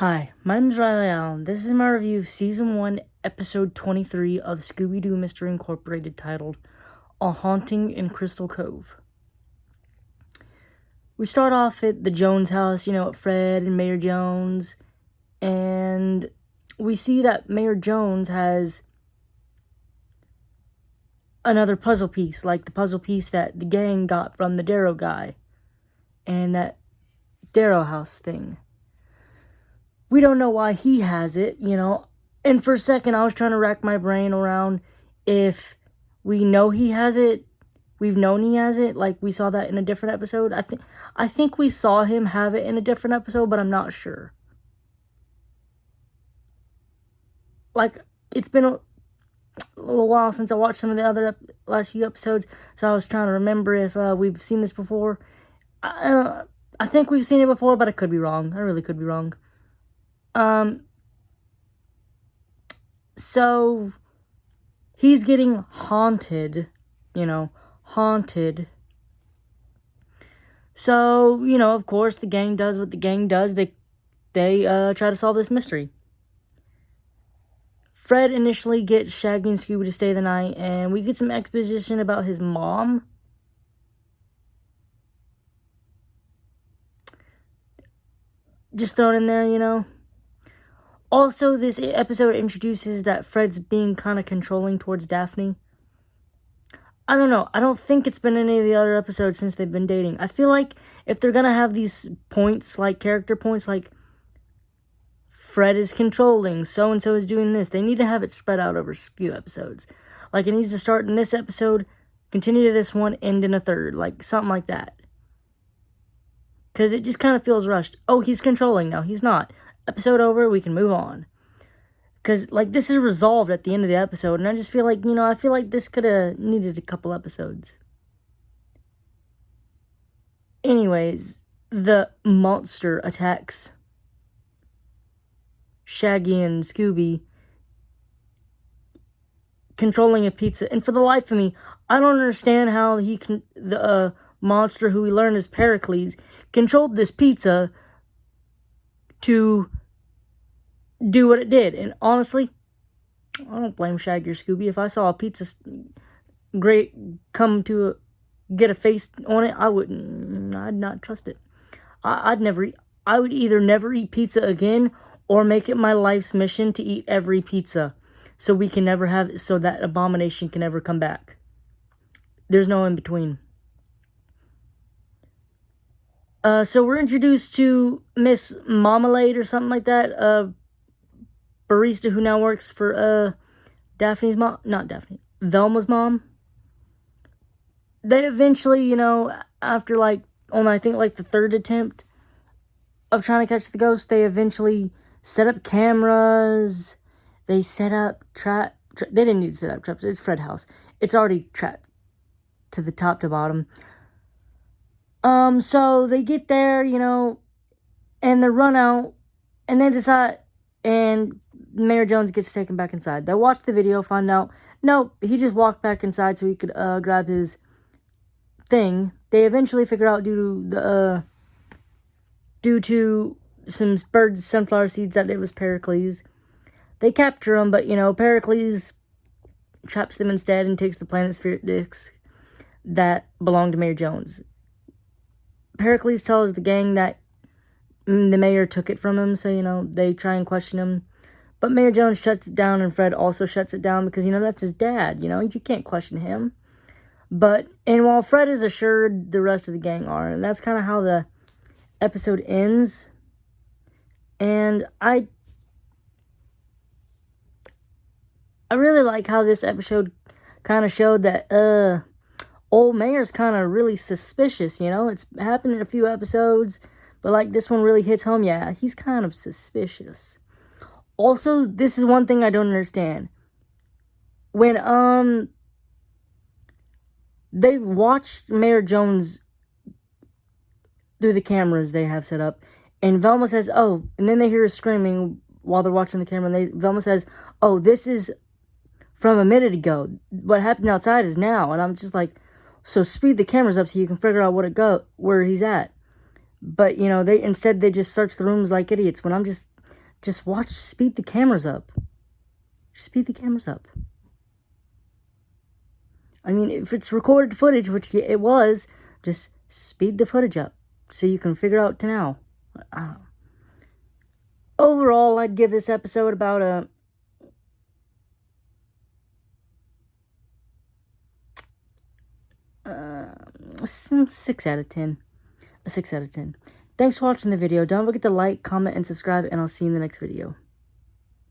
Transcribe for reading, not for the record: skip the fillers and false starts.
Hi, my name is Riley Allen. This is my review of Season 1, Episode 23 of Scooby-Doo Mystery Incorporated, titled A Haunting in Crystal Cove. We start off at the Jones house, at Fred and Mayor Jones, and we see that Mayor Jones has another puzzle piece, like the puzzle piece that the gang got from the Darrow guy, and that Darrow house thing. We don't know why he has it, And for a second, I was trying to rack my brain around if we know he has it. We've known he has it. Like, we saw that in a different episode. I think we saw him have it in a different episode, but I'm not sure. Like, it's been a little while since I watched some of the other last few episodes, so I was trying to remember if we've seen this before. I think we've seen it before, but I could be wrong. I really could be wrong. So he's getting haunted, haunted. So, of course, the gang does what the gang does. They try to solve this mystery. Fred initially gets Shaggy and Scooby to stay the night, and we get some exposition about his mom. Just thrown in there, Also, this episode introduces that Fred's being kind of controlling towards Daphne. I don't know. I don't think it's been any of the other episodes since they've been dating. I feel like if they're going to have these points, like character points, like Fred is controlling, so-and-so is doing this, they need to have it spread out over a few episodes. Like, it needs to start in this episode, continue to this one, end in a third. Like, something like that. Because it just kind of feels rushed. Oh, he's controlling now. He's not. Episode over, we can move on. Because, this is resolved at the end of the episode, and I just feel like, I feel like this could have needed a couple episodes. Anyways, the monster attacks Shaggy and Scooby, controlling a pizza. And for the life of me, I don't understand how the monster who we learned is Pericles controlled this pizza to do what it did. And honestly, I don't blame Shaggy or Scooby. If I saw a pizza great come to get a face on it, I'd not trust it. I would either never eat pizza again or make it my life's mission to eat every pizza so that abomination can never come back. There's no in between. So we're introduced to Miss Marmalade or something like that, barista who now works for, Daphne's mom, not Daphne, Velma's mom. They eventually, after I think the third attempt of trying to catch the ghost, they eventually set up cameras. They set up they didn't need to set up traps. It's Fred's house. It's already trapped to the top to bottom. So they get there, and they run out, and they decide, and Mayor Jones gets taken back inside. They watch the video, find out, nope, he just walked back inside so he could, grab his thing. They eventually figure out due to some birds, sunflower seeds, that it was Pericles. They capture him, but, Pericles traps them instead and takes the planet-spirit discs that belong to Mayor Jones. Pericles tells the gang that the mayor took it from him, so, they try and question him. But Mayor Jones shuts it down, and Fred also shuts it down because, that's his dad, you can't question him. And while Fred is assured, the rest of the gang are, and that's kind of how the episode ends. And I really like how this episode kind of showed that, old Mayor's kind of really suspicious, It's happened in a few episodes, but, this one really hits home. Yeah, he's kind of suspicious. Also, this is one thing I don't understand. When, they watched Mayor Jones through the cameras they have set up, and Velma says, oh, and then they hear her screaming while they're watching the camera, and Velma says, oh, this is from a minute ago. What happened outside is now. And I'm just like, so speed the cameras up so you can figure out where he's at. But, they just search the rooms like idiots. When I'm just, Just watch, speed the cameras up. Speed the cameras up. I mean, if it's recorded footage, which it was, just speed the footage up so you can figure out to now. Overall, I'd give this episode about a 6 out of 10. A 6 out of 10. Thanks for watching the video. Don't forget to like, comment, and subscribe, and I'll see you in the next video.